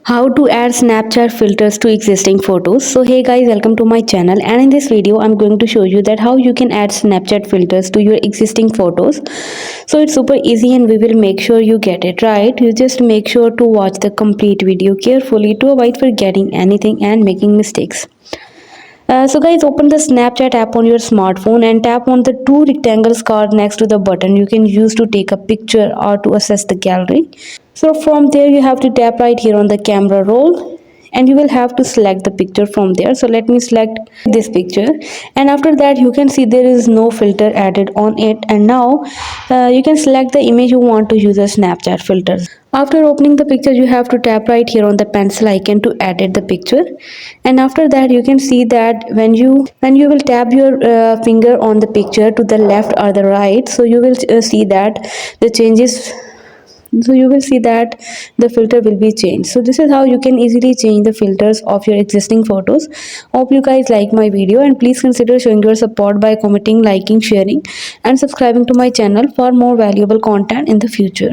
How to add Snapchat filters to existing photos. So hey guys, welcome to my channel, and in this video I'm going to show you that how you can add Snapchat filters to your existing photos. So it's super easy and we will make sure you get it right. You just make sure to watch the complete video carefully to avoid forgetting anything and making mistakes. So guys, open the Snapchat app on your smartphone and tap on the two rectangles card next to the button you can use to take a picture or to access the gallery. So from there you have to tap right here on the camera roll and you will have to select the picture from there. So let me select this picture, and after that you can see there is no filter added on it, and now you can select the image you want to use a Snapchat filter. After opening the picture you have to tap right here on the pencil icon to edit the picture, and after that you can see that when you will tap your finger on the picture to the left or the right, so you will see that the changes, so you will see that the filter will be changed. So this is how you can easily change the filters of your existing photos. Hope you guys like my video, and please consider showing your support by commenting, liking, sharing and subscribing to my channel for more valuable content in the future.